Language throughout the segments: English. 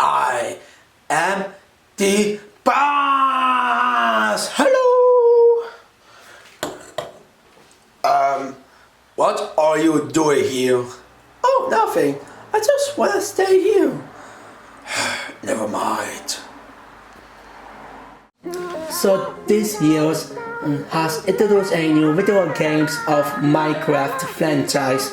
I am the boss! Hello! What are you doing here? Oh, nothing. I just want to stay here. Never mind. So this year has introduced a new video games of Minecraft franchise.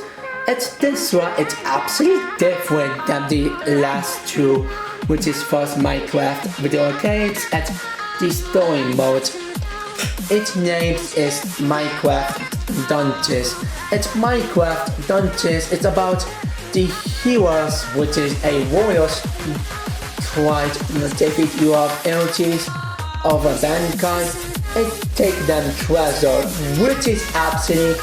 This one it's absolutely different than the last two, which is first Minecraft video games at the story mode. Its name is Minecraft Dungeons. It's Minecraft Dungeons. It's about the heroes, which is a warriors try to defeat your energies over mankind and take them treasure, which is absolutely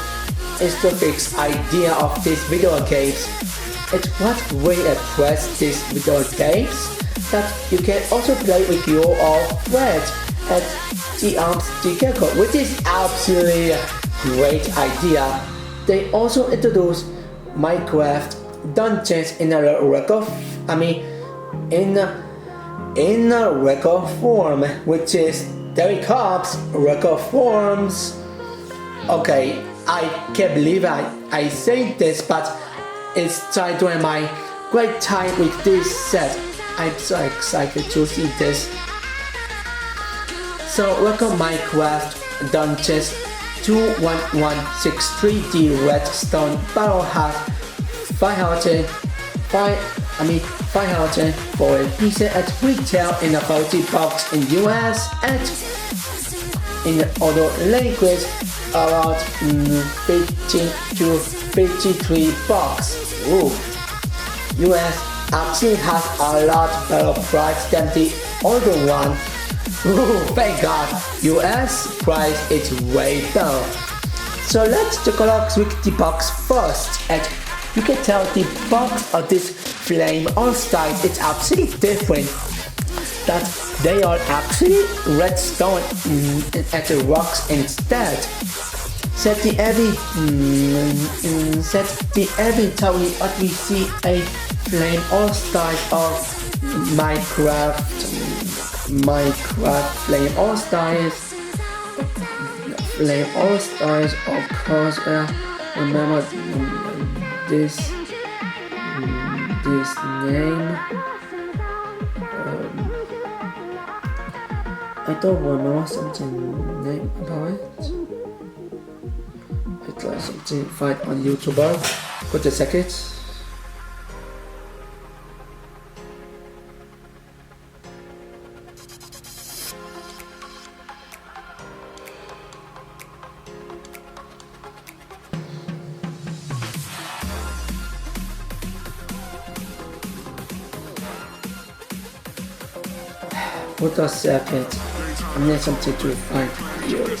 the fixed idea of this video games. It's what really impressed these video games that you can also play with your friends at the Gecko, which is absolutely a great idea. They also introduced Minecraft Dungeons in a record form, which is there comes record forms. Okay, I can't believe I say this, but it's time to my great time with this set. I'm so excited to see this. So welcome Minecraft Dungeons 21163. The Redstone barrel has 500 for a piece at retail in a 40 bucks in US and in other languages around 15 to 53 bucks. Ooh. US actually has a lot better price than the other one. Ooh, thank God, US price is way better. So let's take a look with the box first. And you can tell the box of this flame all styles it's absolutely different. That they are actually redstone at the rocks instead. Set the every time we see a flame all styles of Minecraft flame all styles of course. Remember this name. I don't remember something name about it. It's like something find on YouTube. Wait a second. Wait a second. I need something to find here.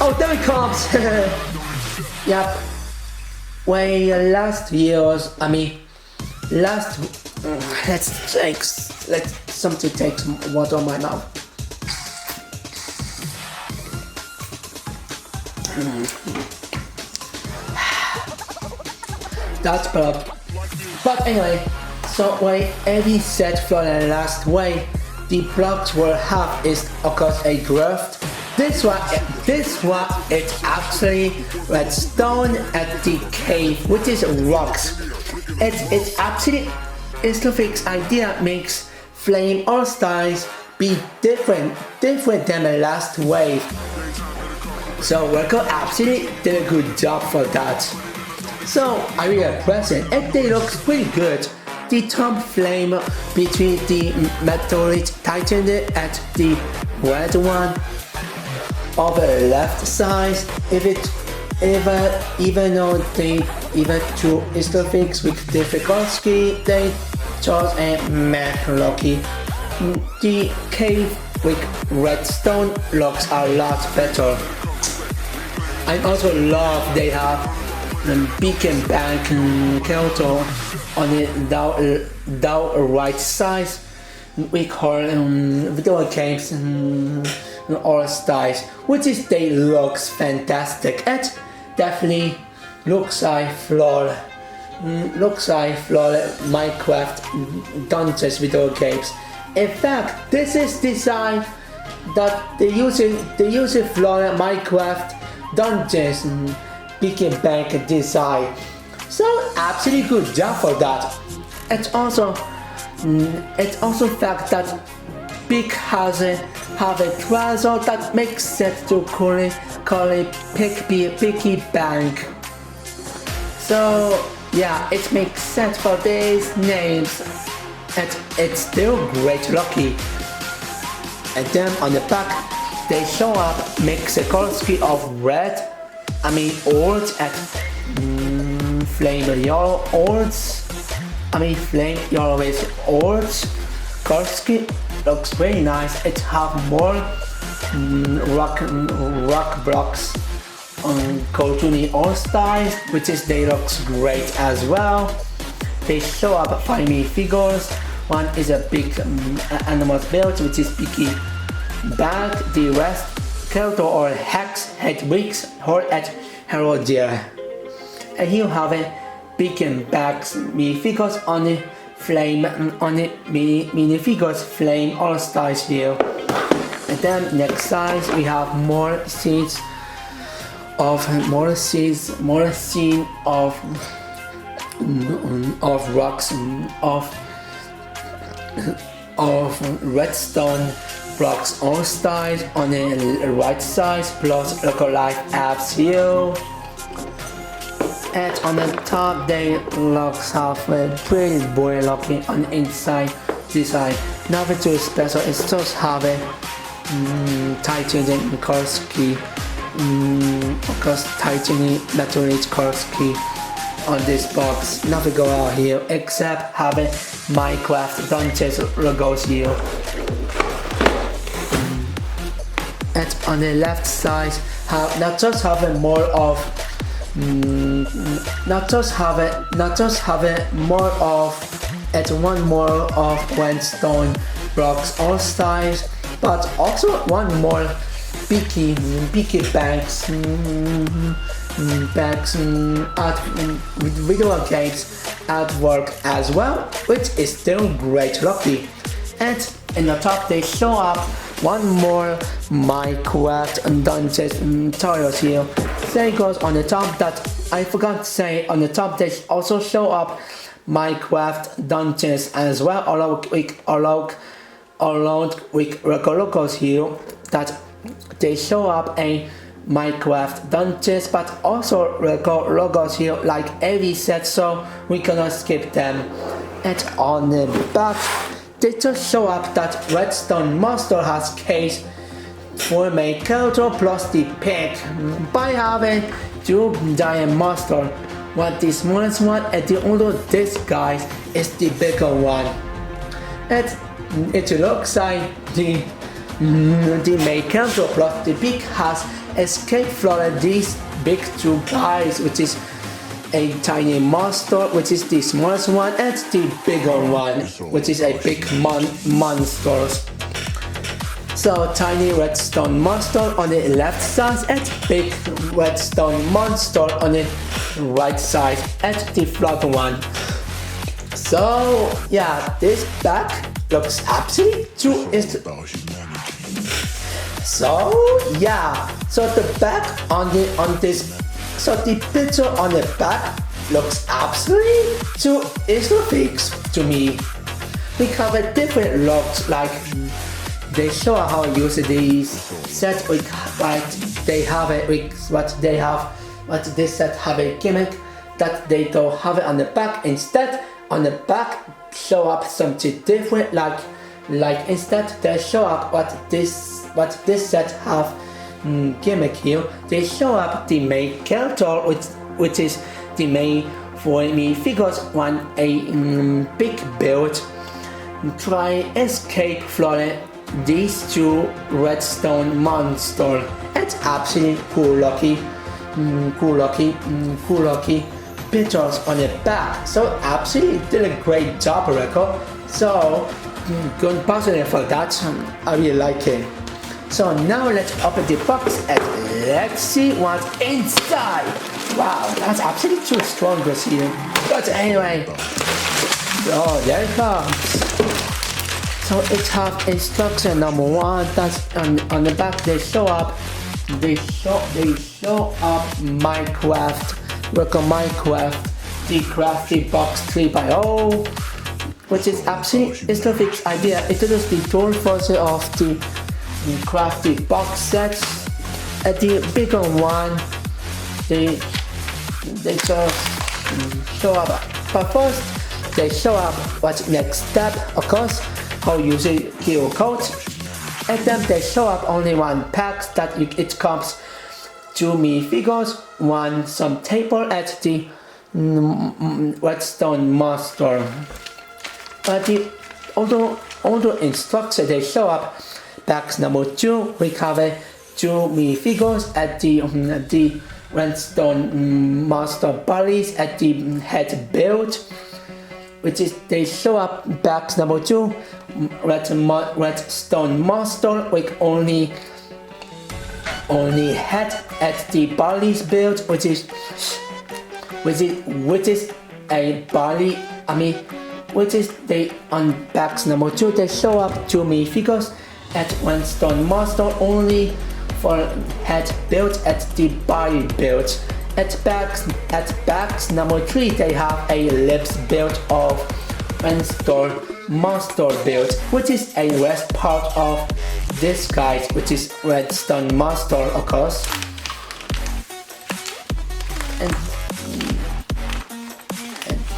Oh, there it comes! Yep. Let's something take some water on my mouth. That's better. But anyway, so when every set for the last way, the blocks will have is of course a graft. This one it's actually redstone at the cave, which is rocks. It's actually the fixed idea makes flame all styles be different than the last wave. So Record absolutely did a good job for that. So I really impressed it, and they look pretty good. The top flame between the meteorite tightened at the red one of the left side. If it even though they even two Easter eggs with difficulty, they chose a map lucky. The cave with redstone looks a lot better. I also love they have beacon bank counter on the down right side. We call video games all styles, which is they looks fantastic. It definitely looks like flawless Minecraft dungeons video games. In fact, this is design that they use flawless Minecraft dungeons beacon bank design. So absolutely good job for that. It's also fact that big houses have a treasure that makes sense to call it picky bank. So yeah, it makes sense for these names. It's still great lucky. And then on the back they show up Mexicoski of red, orange and flame yellow orange. Flame yellow with orange. Korsky looks very nice. It have more rock blocks on cartoony all styles, which is they looks great as well. They show up 5 figures. One is a big animal build, which is picky bag. The rest character or hex head weeks or at hero deer. And you have a beacon bags figures on the flame on the mini figures flame all styles here. And then next size we have more scene of rocks of redstone blocks all styles on the right side plus local life apps here. And on the top they looks have a pretty boy looking on the inside design. Nothing too special, it's just have a titanium Korsky titanium metallic Korsky on this box. Nothing go out here except have a Minecraft Dungeons logos here. And on the left side have not just have a more of more of at one more of Redstone blocks all styles, but also one more picky banks art with video games artwork as well, which is still great lucky. And in the top they show up one more Minecraft Dungeons tutorials here. There goes on the top that I forgot to say, on the top they also show up Minecraft Dungeons as well, along with locals here that they show up a Minecraft Dungeons, but also logos here like every set, so we cannot skip them. And on the back they just show up that Redstone Monster has case for my character plus the pick by having 2 giant monster. What the smallest one and the older this guy is the bigger one. And it looks like the main character plus the pick has escaped from these big 2 guys, which is a tiny monster, which is the smallest one, and the bigger one, which is a big monster. So tiny redstone monster on the left side and big redstone monster on the right side and the flat one. So yeah, this back looks absolutely too. So yeah, so the back on this. So the picture on the back looks absolutely too fixed to me. We cover different looks, like they show how to use these sets with what they have what this set have a gimmick that they don't have it on the back. Instead on the back show up something different, like instead they show up what this set have gimmick here. They show up the main character, which is the main for me figures want a big build. Try escape from these two redstone monsters. It's absolutely cool lucky pictures on the back. So absolutely did a great job, record. So good positive for that. I really like it. So now let's open the box and let's see what's inside. Wow, that's absolutely too strong to see. But anyway, oh, there it comes. So it has instruction number 1. That's on the back. They show up Minecraft, record Minecraft, the crafty box 3x0, which is absolutely Islofix's idea. It is the tool version of the crafty box sets. At the bigger one, they just show up. But first, they show up what's next step, of course, how you use the QR code. And then they show up only one pack that it comes 2 minifigures, one some table at the Redstone Master. But the other instructions they show up packs number 2. We cover 2 minifigures at the Redstone Master bodies at the head build, which is they show up packs number 2. Redstone Master with only head at the bodies build, which is a body. Which is they on packs number 2. They show up 2 minifigures at Redstone Master only for head build at the body build. At packs number 3, they have a lips build of Redstone Master build, which is a rest part of this guide, which is Redstone Master, of course.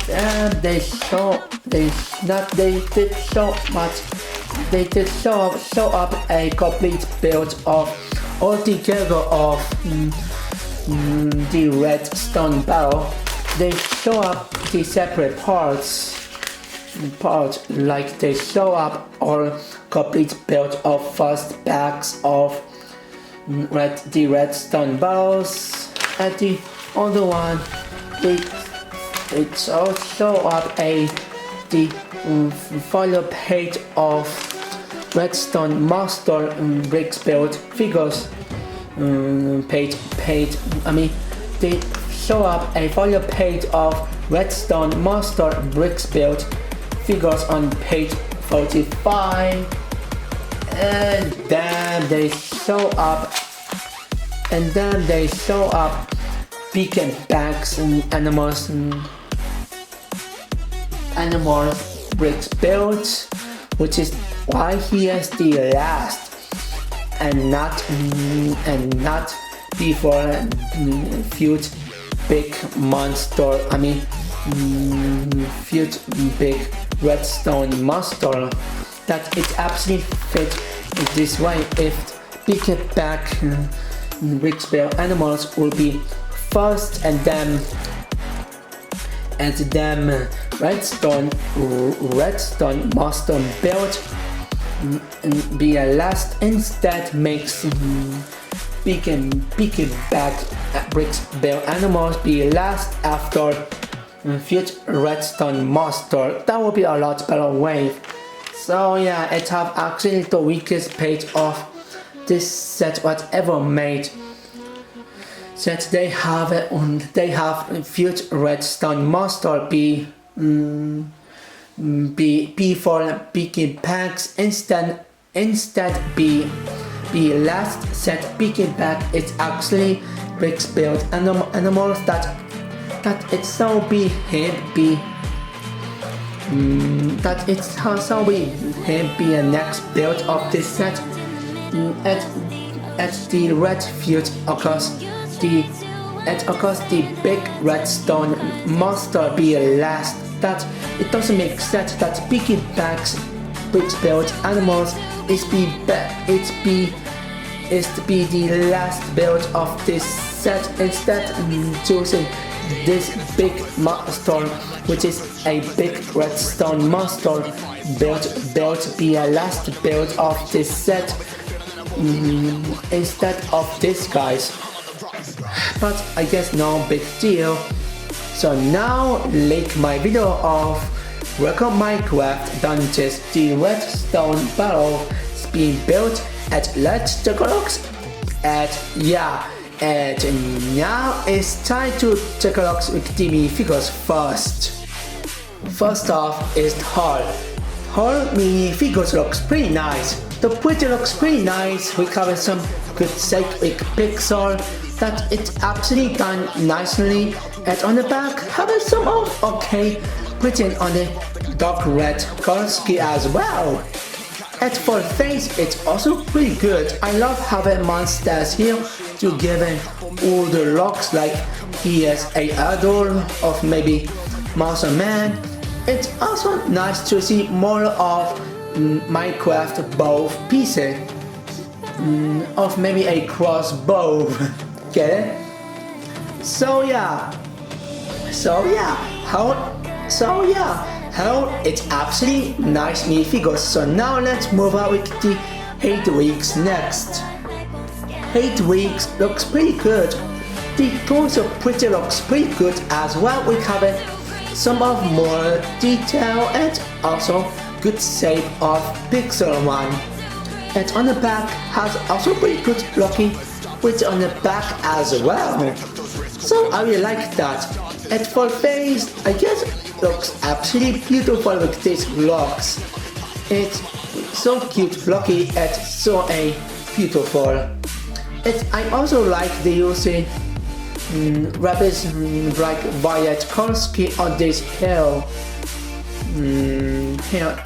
And they did show up a complete build of altogether of the redstone barrel. They show up the separate parts like they show up all complete build of first packs of the redstone barrels. At the other one, it also show up the follow page of Redstone Master bricks build figures. They show up a follow page of Redstone Master bricks build figures on page 45, and then they show up beacon bags and animals bricks build, which is why he is the last and not before feud big monster. Feud big redstone monster. That it absolutely fit this way. If beacon back bricks build animals will be first, and then redstone master build be a last. Instead makes beacon back bricks build animals be last after feud redstone master. That would be a lot better way. So yeah, it have actually the weakest page of this set whatever made. That they have feud redstone master be for beacon packs. Instead be last set beacon pack. It's actually bricks build animals that it so be him be that it's also be him be a next build of this set. At the red feud occurs the big redstone monster be last. That it doesn't make sense that beacon packs bricks build animals is to be the last build of this set, instead choosing this big monster, which is a big redstone monster build to be a last build of this set, instead of this guys. But I guess no big deal. So now like my video of Record Minecraft Dungeons, the redstone barrel is being built at Let's Chocolox, and yeah, and now it's time to take a look with the minifigures first. First off is Hall. Hall minifigures looks pretty nice. The pretty looks pretty nice. We cover some good sacred pixel that it's absolutely done nicely, and on the back having some of okay printing on the dark red color scheme as well. And for face, it's also pretty good. I love having monsters here to give him all the looks like he is a idol of maybe Monster Man. It's also nice to see more of Minecraft bow pieces, of maybe a crossbow. Get it? So yeah, it's absolutely nice minifigures. So now let's move on with the 8 weeks next. 8 weeks looks pretty good. The torso pretty looks pretty good as well. We cover some of more detail and also good shape of pixel one. And on the back has also pretty good looking with on the back as well. So I really like that. And for face, I guess it looks absolutely beautiful with these locks. It's so cute, lucky, and so beautiful. I also like the using rabbit's bright violet color scheme on this hair.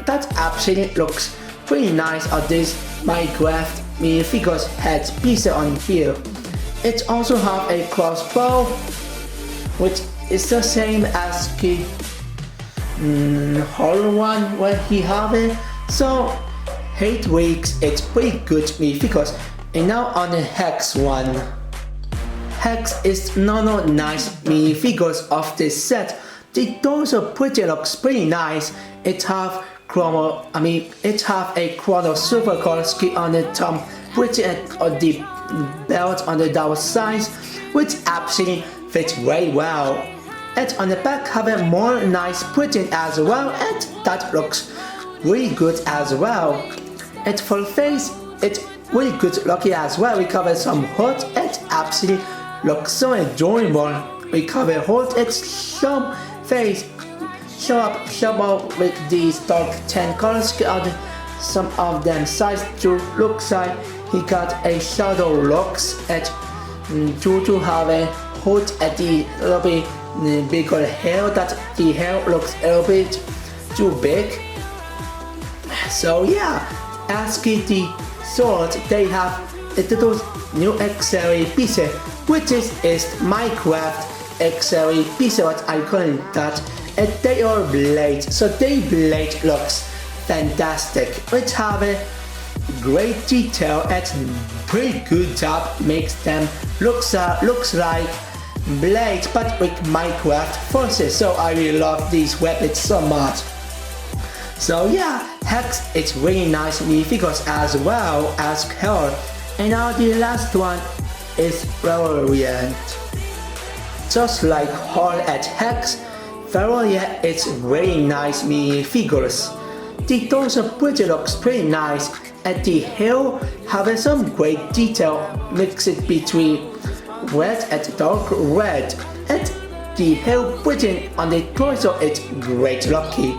That absolutely looks pretty nice on this Minecraft minifigures head piece on here. It also have a crossbow, which is the same as the hollow one where he have it. So 8 weeks, it's pretty good minifigures. And now on the Hex one. Hex is another nice minifigures of this set. The torso pretty looks pretty nice. It have a chrono super color scheme on the top, pretty on the belt on the down sides, which absolutely fits very well. And on the back have a more nice printing as well, and that looks really good as well. And for face, it's really good looking as well. We cover some hood, and absolutely looks so enjoyable. We cover hood, it's some face. Show up with these dark tan colors on some of them sides to look like he got a shadow looks at due to have a hood at the little bit bigger hair, that the hair looks a little bit too big. So yeah, as the sword, they have those new accessory pieces, which is Minecraft accessory piece, what I call that. And they are blades, so they blade looks fantastic, which have a great detail and pretty good job makes them looks like blades but with Minecraft forces. So I really love these weapons so much. So yeah, Hex, it's really nice minifigures as well as her. And now the last one is Revend. Just like Hall at Hex, yeah, it's really nice minifigures. The torso pretty looks pretty nice, and the hair have some great detail mixed between red and dark red, and the hair printing on the torso is great lucky.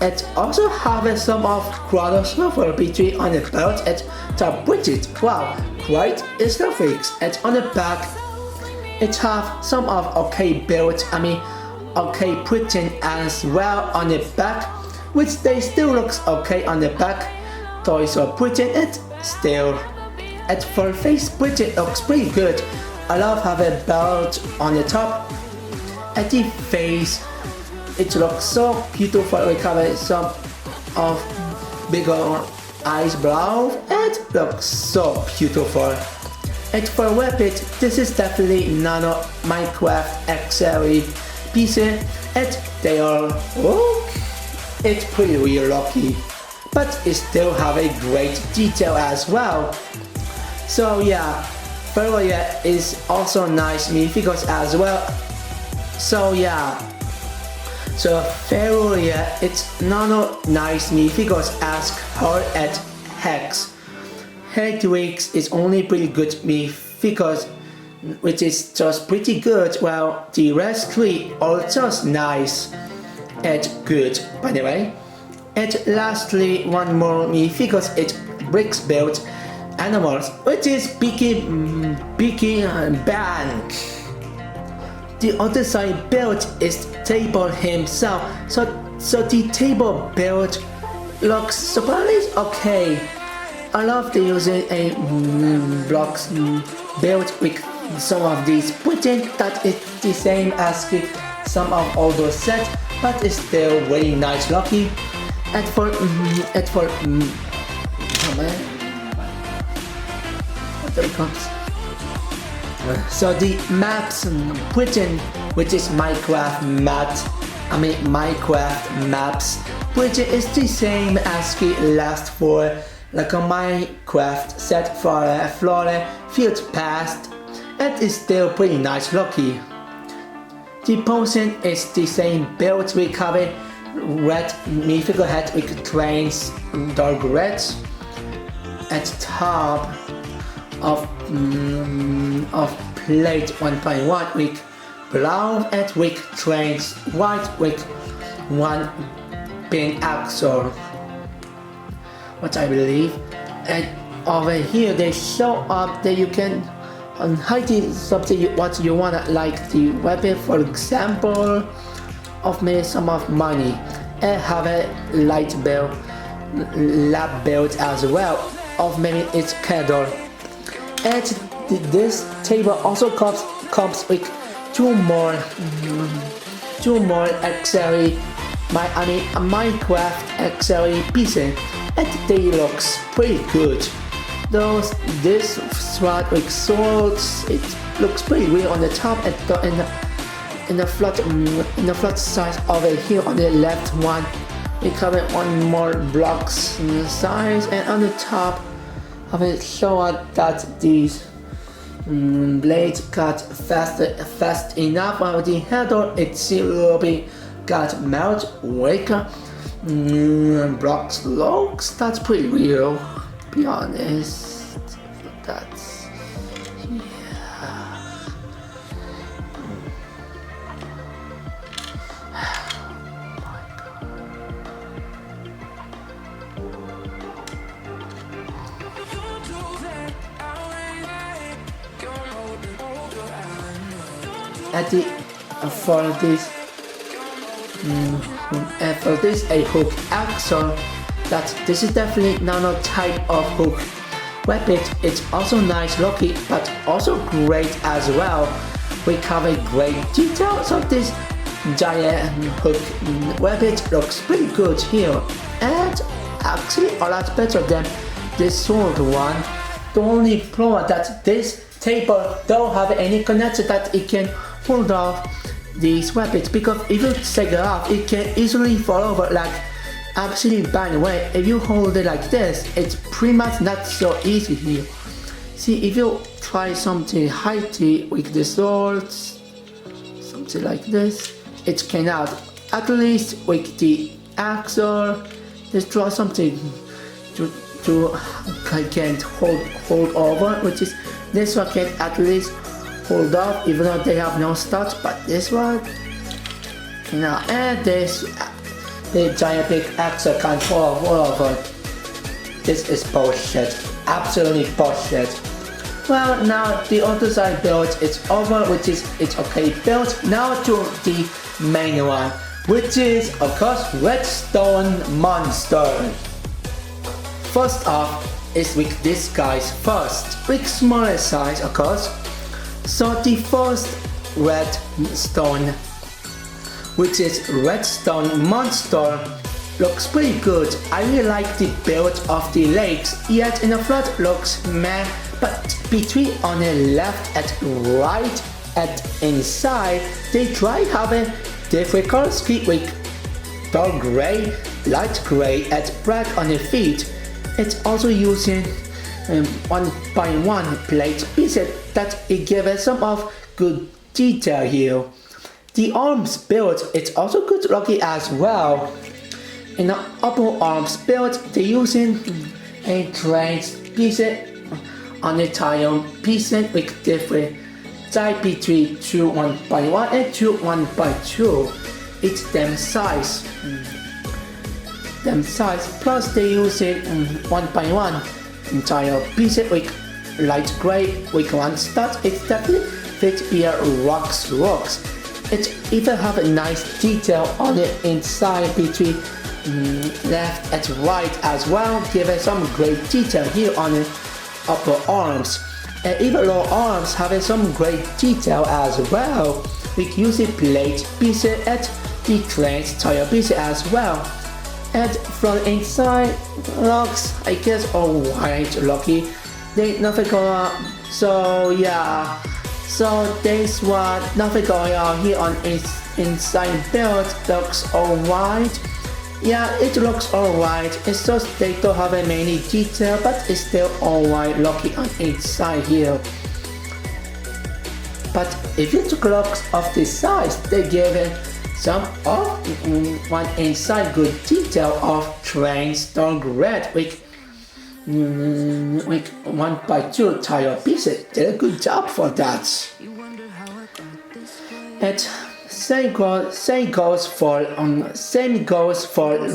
It also have some of crossover between on the belt and the bridges. Wow, quite aesthetics. And on the back, it have some of okay built, okay printing as well on the back, which they still looks okay on the back. Toys are printing it still. At for face printing looks pretty good. I love having a belt on the top. At the face, it looks so beautiful. We cover some of bigger ice brown. It looks so beautiful. And for weapon, this is definitely nano Minecraft accessory pieces. And they are, it's pretty real lucky, but it still have a great detail as well. So yeah, Ferolia is also nice minifigures as well. So yeah, so Ferolia, it's nano nice minifigures as her at Hex. Hedwig's is only pretty good minifigures, which is just pretty good, while the rest three are just nice and good, by the way. And lastly, one more minifigures, it's bricks built animals, which is Beaky Bank. The other side built is table himself, so the table build looks surprisingly okay. I love the using a blocks built with some of these putting that is the same as some of all those sets, but it's still very nice lucky. And for there it comes. So the maps putting, which is Minecraft maps, which is the same as the last four, like a Minecraft set for Flora Field Past, and is still pretty nice lucky. The potion is the same build with a red minifigure head with trains, dark reds, at top of plate 1.1 with brown and with trains white with one pin axle, what I believe. And over here they show up that you can hide something what you wanna, like the weapon, for example, of maybe some of money, and have a light bill lab build as well of maybe its candle. And this table also comes with two more accessory Minecraft accessory pieces, and they looks pretty good. This sword with swords, it looks pretty weird on the top, and in the flat side over here on the left one, we cover one more blocks size, and on the top of it show that these blades got fast enough, while the handle it will be got melt weaker blocks looks. That's pretty real, to be honest. That's for this a hook axle, that this is definitely nano type of hook weapon. It's also nice lucky, but also great as well. We cover great detail, so this giant hook weapon looks pretty good here, and actually a lot better than this sword one. The only flaw that this table don't have any connector that it can hold off these weapons, because if you take it off, it can easily fall over. Like, actually, by the way, if you hold it like this, it's pretty much not so easy here. See, if you try something heighty with the swords, something like this, it cannot. At least with the axle, let's try something to can hold over, which is this one can at least hold up, even though they have no studs, but this one cannot. And this, the giant big axle can't fall over. This is bullshit, absolutely bullshit. Well, now the other side build is over, which is it's okay built. Now to the main one, which is of course Redstone monster. First off is with these guys first, with smaller size of course. So the first redstone, which is Redstone monster, looks pretty good. I really like the build of the legs, yet in the front looks meh, but between on the left and right and inside, they try having different color scheme with dark gray, light gray and black on the feet. It's also using one by one plate pieces that it gives it some of good detail here. The arms build, it's also good looking as well. In the upper arms build, they're using a trace pieces on the tile pieces with different size between 2 1x1 and 2 1x2. It's them size. Plus they using 1x1 tile pieces with light gray with one stud. It definitely fits via rocks. It even have a nice detail on the inside between left and right as well, give it some great detail here on the upper arms. And even lower arms having some great detail as well. We use the plate pieces and the trace tire pieces as well. And from the inside looks, I guess, alright, lucky. There's nothing going on. So yeah. So this one, nothing going on here on its inside build. Looks alright. Yeah, it looks alright. It's just they don't have many detail, but it's still alright looking on inside here. But if you took a look of the size, they give it some of one inside good detail of trains dark red with 1x2 tile pieces. Did a good job for that. And same goes for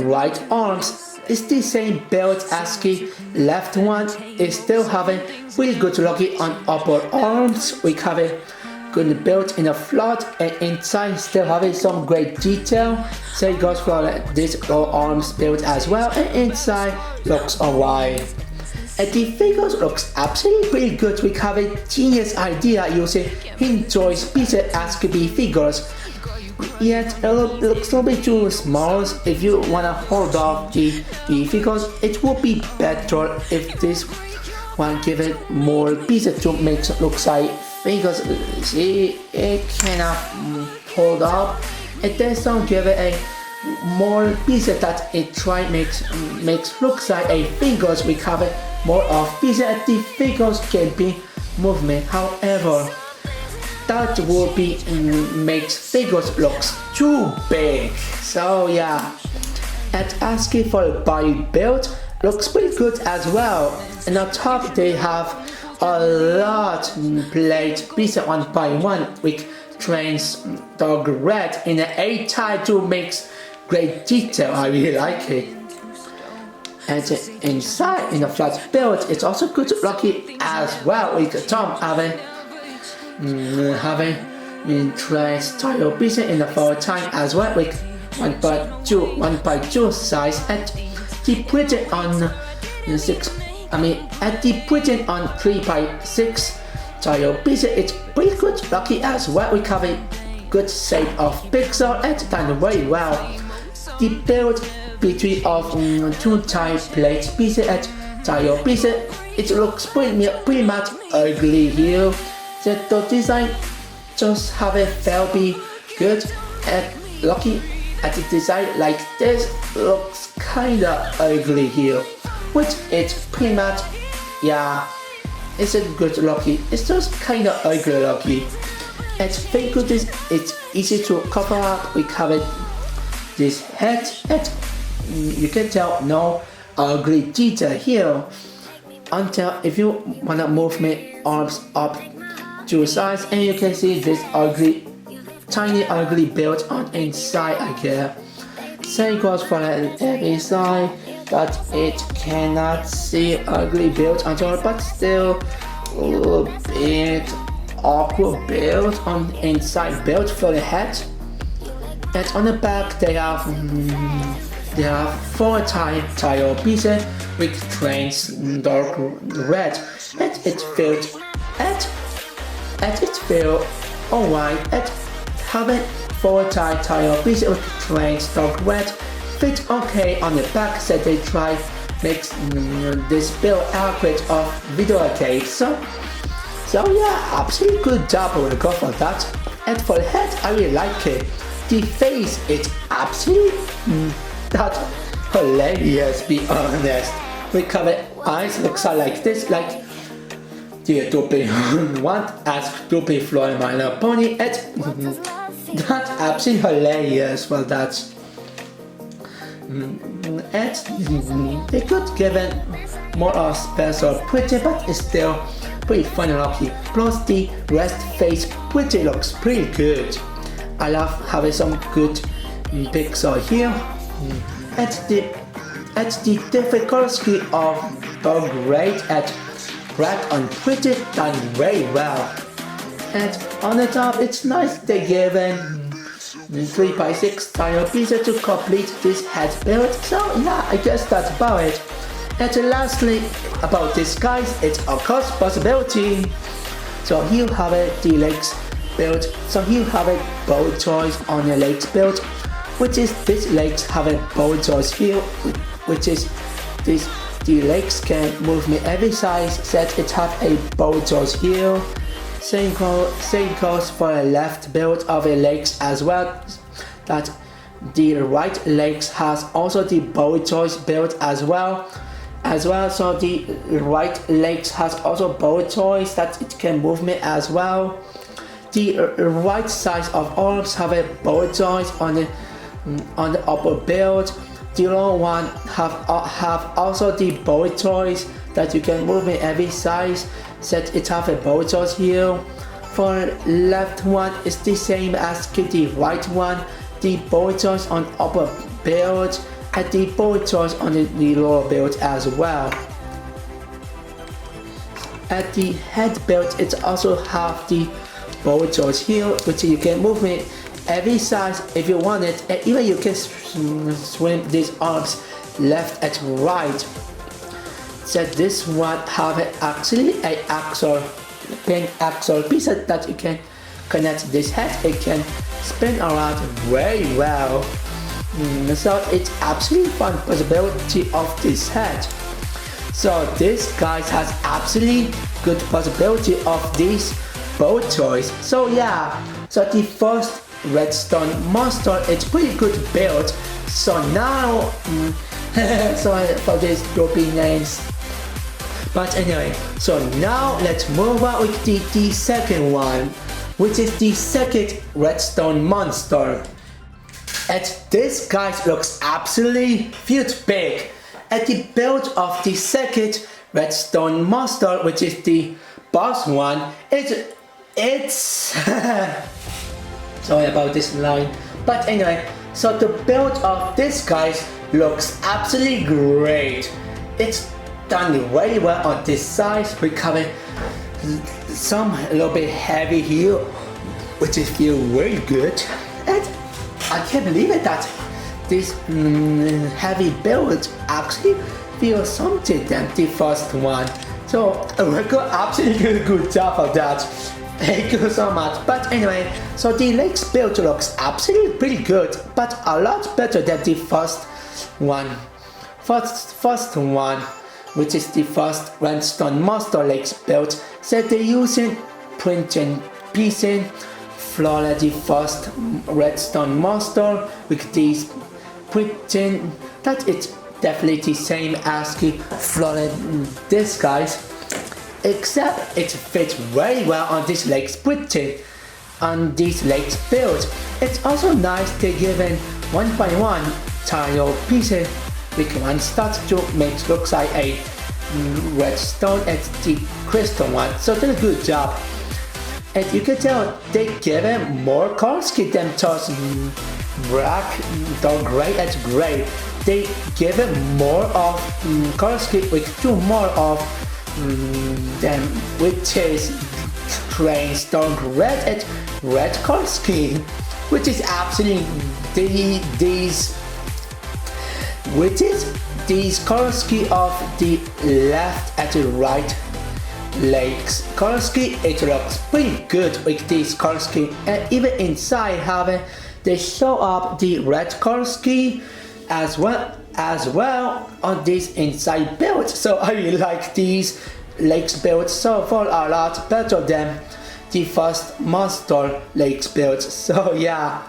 right arms. It's the same build as the left one. Is still having really good looking on upper arms. We have a good build in the front and inside still having some great detail. Same goes for this lower arms build as well, and inside looks alright. And the figures looks absolutely pretty good. We have a genius idea using hinge joist pieces as could be figures. Yet it looks a little bit too small. If you wanna hold off the figures, it would be better if this one give it more pieces to make it look like figures. See, it cannot hold up. It doesn't give it a more pieces that it try makes looks like a figures. We have it more of pieces and the figures can be movement. However, that would be makes figures looks too big. So yeah, and asking for a body build looks pretty good as well. And on top they have a lot plate pieces 1x1 with trains dark red in an 8 tie to makes great detail. I really like it. And inside in the flat build, it's also good looking as well with the top having trace tile pieces in the 4 time as well with 1x2 size and the printed on 3x6 tile pieces. It's pretty good lucky as well. We have a good shape of pixel and done very well. The build between of 2 tile plate pieces and tile pieces, it looks pretty much ugly here. The design just have a very good and lucky at the design like this looks kinda ugly here, which it's pretty much, yeah, it's a good lucky. It's just kinda ugly lucky. And thank goodness it's easy to cover up. We covered this head and you can tell no ugly detail here. Until if you wanna move my arms up to size and you can see this tiny ugly build on inside again. Same goes for the every side that it cannot see ugly build on top, but still a little bit awkward build on inside build for the head. And on the back they have 4 tile pieces with trains dark red and it feels alright. And having 4 tile pieces with trains dark red fit okay on the back, so they try makes this build accurate of video games. So yeah, absolutely good job. I will go for that. And for the head, I really like it. The face is absolutely not hilarious, be honest. We cover eyes looks like this, like the Dupe one as Dupe Floyd Minor Pony. It's that's absolutely hilarious. Well, that's they could give it more of special pretty, but it's still pretty funny looking. Plus the rest face pretty looks pretty good. I love having some good pixel here. It's the difficulty of the grade at red and pretty done very well. And on the top, it's nice they given 3x6 tile pieces to complete this head build. So yeah, I guess that's about it. And lastly, about this guys, it's a cost possibility. So here you have the legs build. So here you have a bow choice on your legs build, which is this legs have a bow choice here, which is this. The legs can move me every size. Set it have a bow choice here. Same goes for the left build of the legs as well. That the right legs has also the bow choice build as well. So the right legs has also bow choice that it can move me as well. The right side of arms have a bow choice on the upper build. The lower one have also the bow choice that you can move in every size. Set it have a bow choice here. For left one is the same as the right one. The bow choice on upper build and the bow choice on the lower build as well. At the head build, it also have the bow choice here, which you can move it every size if you want it, and even you can swim these arms left and right. So this one have actually a pin axle piece that you can connect this head. It can spin around very well. So it's absolutely fun possibility of this head. So this guys has absolutely good possibility of this bow choice. So yeah, so the first Redstone monster, it's pretty good build. So now sorry for these dopey names, but anyway, so now let's move on with the second one, which is the second Redstone monster. And this guy looks absolutely huge big. At the build of the second Redstone monster, which is the boss one, it's sorry about this line, but anyway, so the build of this guy looks absolutely great. It's done very well on this side. We cover some a little bit heavy here, which is feel very good. And I can't believe it that this heavy build actually feels something than the first one. So we got absolutely good job of that. Thank you so much. But anyway, so the legs build looks absolutely pretty good, but a lot better than the first one. First one, which is the first Redstone monster legs build. So they're using printing pieces for the first Redstone monster with these printing. That it's definitely the same as the flooded this guys. Except it fits very well on this legs printing on this legs build. It's also nice to give in 1x1 tile pieces with one start to make looks like a redstone and the crystal one. So they did a good job. And you can tell they give him more color scheme than just black, dark gray and gray. They give him more of color scheme with two more of them, which is plain stone red and red color scheme, which is absolutely these color scheme of the left and the right legs color scheme. It looks pretty good with this color scheme, and even inside have they show up the red color scheme as well on these inside builds. So I really like these lakes builds so far a lot better than the first monster lakes builds. So yeah,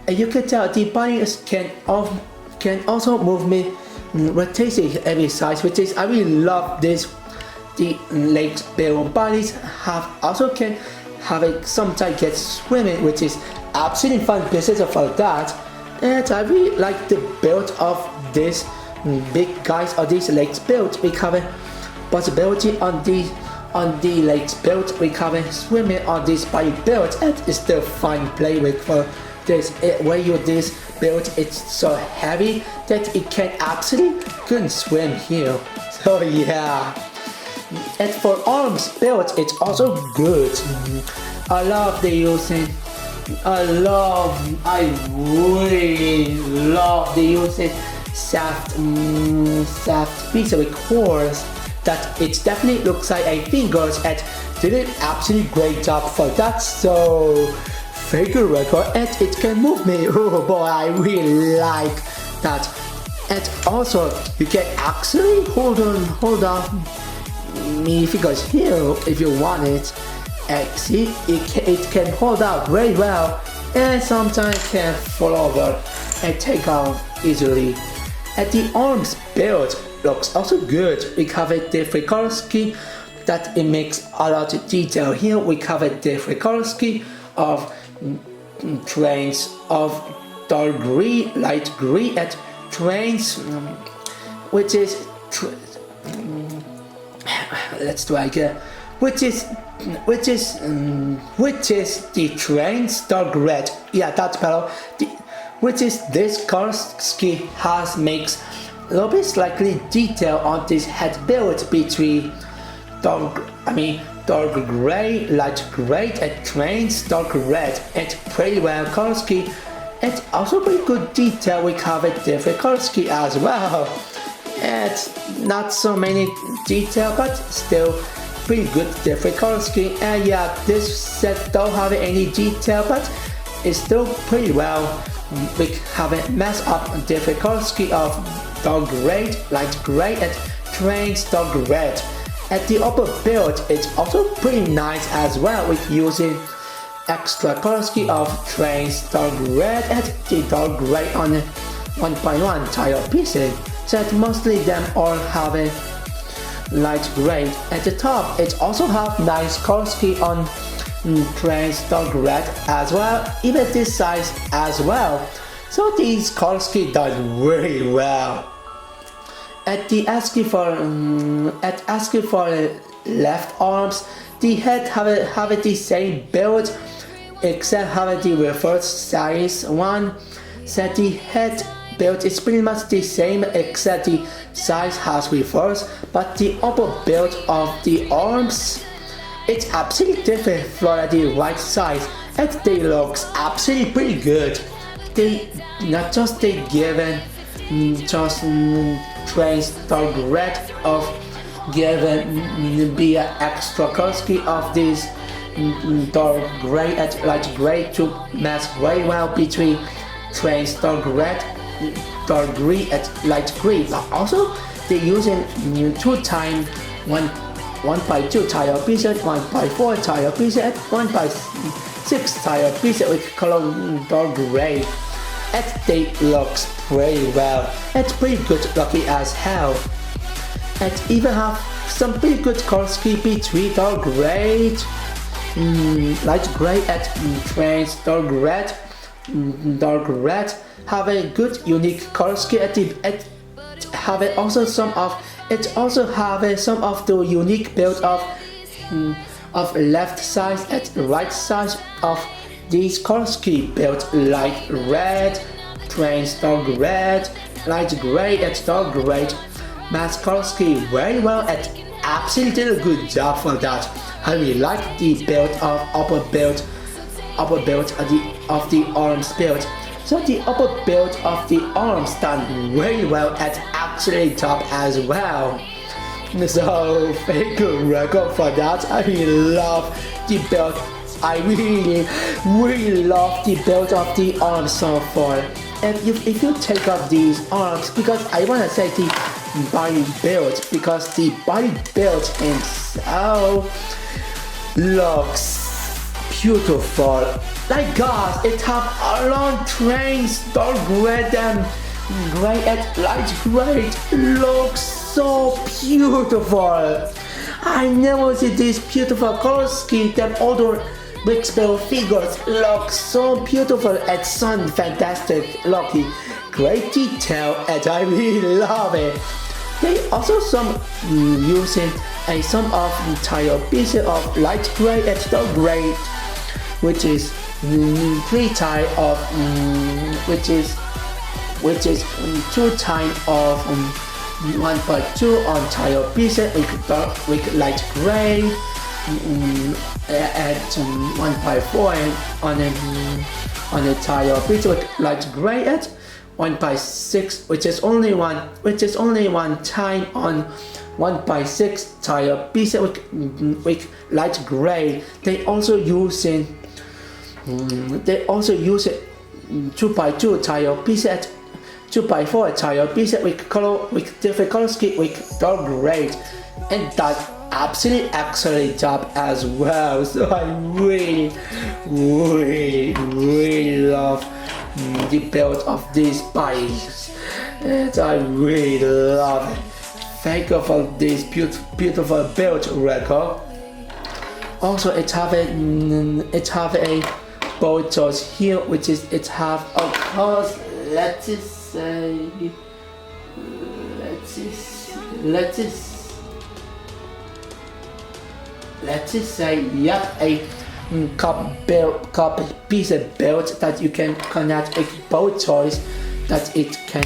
and you can tell the bunnies can also move me rotating every side, which is I really love this. The lakes build bunnies can have a sometimes get swimming, which is absolutely fun because of that. And I really like the build of this big guys or these lakes build. We cover possibility on the lakes build. We cover swimming on this bunny build, and it's still fun play with for this. When you this build, it's so heavy that it can absolutely couldn't swim here. So yeah. And for arms build, it's also good. I love the using. I really love the using soft piece of cores that it definitely looks like a fingers, and did an absolutely great job for that. So figure record, and it can move me. Oh boy, I really like that. And also you can actually hold on me figures here if you want it. And see, it can hold out very well, and sometimes can fall over and take out easily. And the arms build looks also good. We covered the different color scheme that it makes a lot of detail here. We covered the different color scheme of trains of dark green, light green, and trains, which is let's try again. Which is the trains dark red. Yeah, that's better. Which is this color scheme makes a little bit slightly detail on this head build between dark gray, light gray, and trains dark red. And pretty well color scheme. And also pretty good detail. We covered different color scheme as well. And not so many detail, but still pretty good different color scheme. And yeah, this set don't have any detail, but it's still pretty well. We haven't messed up different color scheme of dark gray, light gray, and trains dark red. At the upper build, it's also pretty nice as well with using extra color scheme of trains dark red and the dark gray on 1x1 tile pieces. So that mostly them all have a light gray. At the top, it also have nice color scheme on trains dark red as well, even this size as well. So these color scheme done really well. At asking for left arms, the head have the same build, except have the reverse size one. So the head build is pretty much the same, except the size has reversed, but the upper build of the arms, it's absolutely different from the right side, and they looks absolutely pretty good. They not just they given just trains dark red of given be an extra color scheme of this dark gray and light gray to match very well between trains dark red, dark green, and light green. But also they're using 2x 1x2 tile pieces, 1x4 tile pieces, and 1x6 tile pieces with color dark gray. And they looks pretty well. It's pretty good looking as hell. And even have some pretty good color scheme between dark gray, light gray, and trains dark red. Dark red have a good unique color scheme. It have also some of the unique build of left side and right side of these color scheme built light red, trains dark red, light gray, and dark gray. Match color scheme very well, and absolutely did a good job for that. I really like the build of upper build of the arms build. So the upper build of the arms done very well at actually top as well. So very good record for that. I really love the build I really love the build of the arms so far. And if you take off these arms, because I wanna say the body build, because the body build is so looks beautiful. Like guys, it have a long trains, dark red and gray and light gray. Looks so beautiful. I never see this beautiful color scheme that other Redstone figures look so beautiful and so fantastic looking. Great detail and I really love it. They also some using some of entire pieces of light gray and dark gray, which is three type of which is two type of 1.2 on tile pieces with light gray at 1.4 on the tile piece with light gray at 1.6, which is only one time on 1.6 tile piece with light gray. They also using 2x2 tile piece at 2x4 tile piece with different color scheme with dark gray, and that absolutely excellent job as well. So I really love the build of these bodies, and I really love it. Thank you for this beautiful build record. Also, it have a bolt towards here, which is it have of course let's just say yep, a cup piece of belt that you can connect with both toys, that it can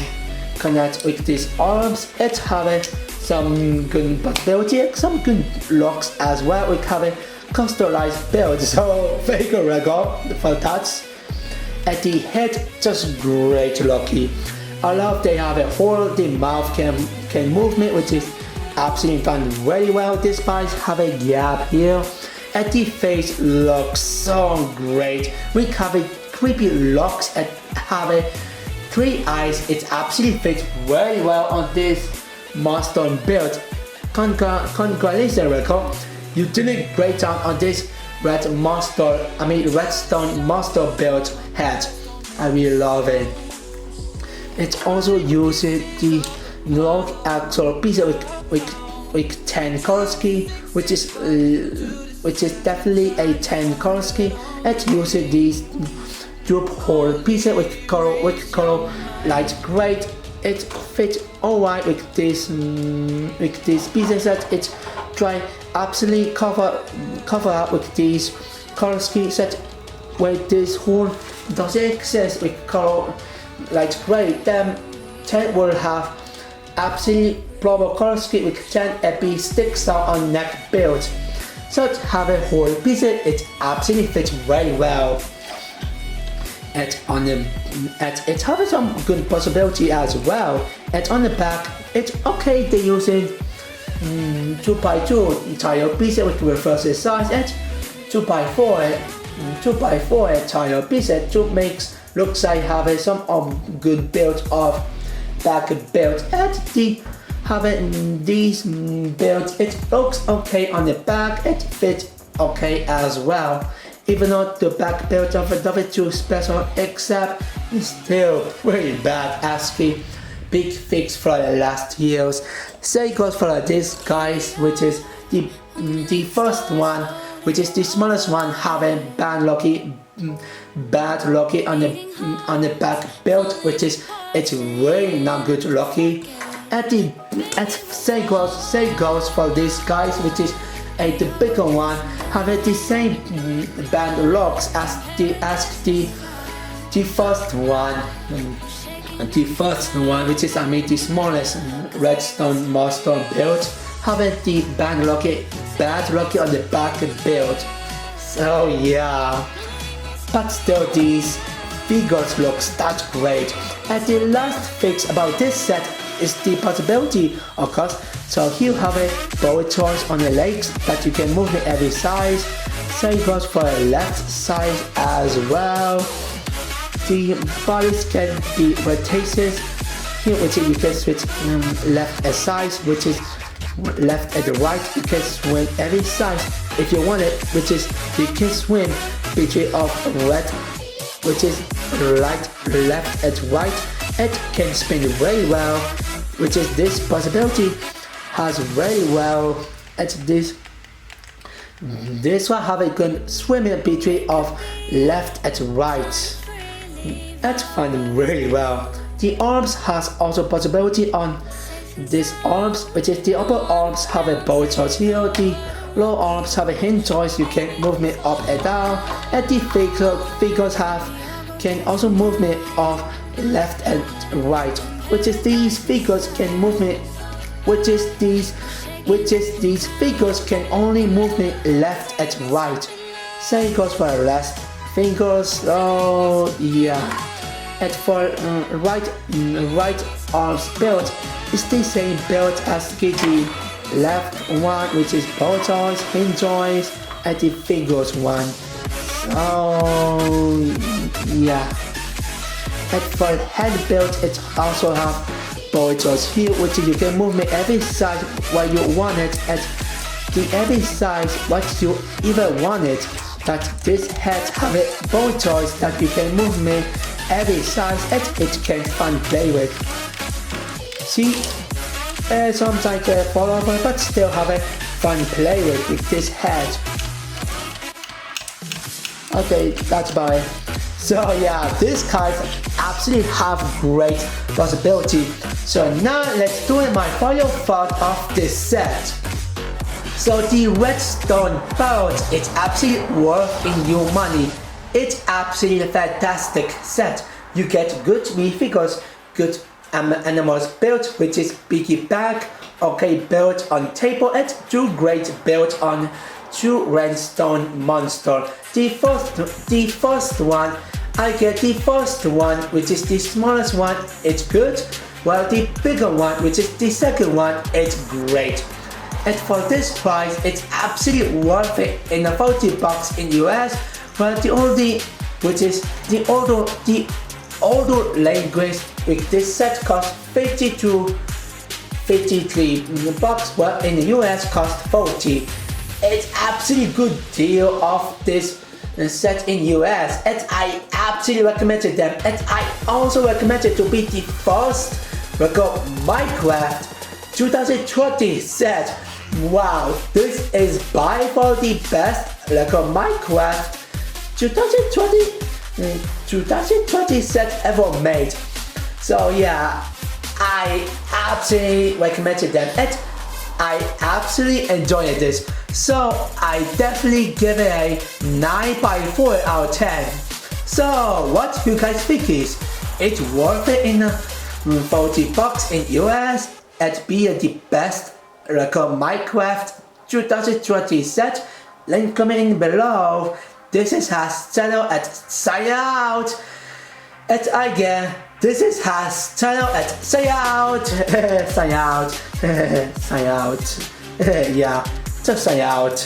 connect with these arms. It have some good possibility, some good locks as well. We have a customized build, so thank you record for that. At the head, just great lucky. I love they have a hole, the mouth can movement, which is absolutely done very well. Despite have a gap here. At the face looks so great. We have a creepy locks and have a 3 eyes. It absolutely fits very well on this monster build. Congratulations record. You did a great job on this redstone monster build head. I really love it. It also uses the long actual piece with 10 color scheme, which is definitely a 10 color scheme. It uses these tube hole pieces with color light gray. It fits alright with these pieces that it try absolutely cover up with these color schemes that where this hole doesn't exist with color light gray. Then 10 will have absolutely proper color scheme with 10 epi sticks out on neck build. So to have a whole piece, it absolutely fits very well. It has some good possibility as well. And on the back, it's okay. They're using 2x2 tile piece with reverse size and 2x4 tile piece to makes looks like have some good build of back build. And having these builds, it looks okay on the back. It fits okay as well. Even though the back build of it doesn't too special, except it's still pretty bad. ASCII big fix for the last years. Same goes for this guys, which is the first one, which is the smallest one, having bad lucky on the back build, which is it's really not good lucky. Same goes for this guys, which is the bigger one, having the same band locks as the first one. The first one, which is the smallest redstone monster build, having the bad lucky on the back build. So yeah, but still these figures looks that great. And the last fix about this set is the possibility, of course. So here you have a bullet tools on the legs that you can move in every size. Same goes for the left side as well. The bodies can be rotated. Here, which is you can switch left and side, which is left and right. You can swim every side if you want it, which is you can swim between of red, which is right, left, and right. It can spin very well, which is this possibility has very well at this. This one have a good swimming between of left and right. That's fun really well. The arms has also possibility on these arms, which is the upper arms have a bow choice here. The lower arms have a hinge choice. You can move me up and down. And the figures can also move me off left and right. Which is these figures can move me. Which is these figures can only move me left and right. Same goes for the last fingers. Oh yeah. And for right arms build, it's the same build as the left one, which is bow joints, hinge joints, and the fingers one. So yeah. And for hand build, it also have bow joints here, which you can move me every side where you want it, and the every side what you even want it. That this head have a bow joints that you can move me every size and it can fun play with. See, sometimes fall over, but still have a fun play with this head. Okay, that's about it. So yeah, these cards absolutely have great possibility. So now let's do my final thought of this set. So the Redstone boat is absolutely worth in your money. It's absolutely fantastic set. You get good minifigures, good animals built, which is piggy bank, okay, built on table, and two great built on two Redstone monster. The first one, I get the first one, which is the smallest one, it's good, while the bigger one, which is the second one, it's great. And for this price, it's absolutely worth it in a 40 bucks in US. But the older language with this set costs 50 to 53 bucks, but in the US cost 40. It's absolutely good deal of this set in US, and I absolutely recommended them. And I also recommended to be the first record Minecraft 2020 set. Wow, this is by far the best Lego Minecraft 2020 set ever made. So yeah, I absolutely recommended them and I absolutely enjoyed this. So I definitely give it a 9/4 out of 10. So what you guys think is it worth it in 40 bucks in US and be the best Lego Minecraft 2020 set? Link comment below. This is Has channel at sign out. And again, this is Has channel at sign out. Sign out. Sign out. Yeah, just sign out.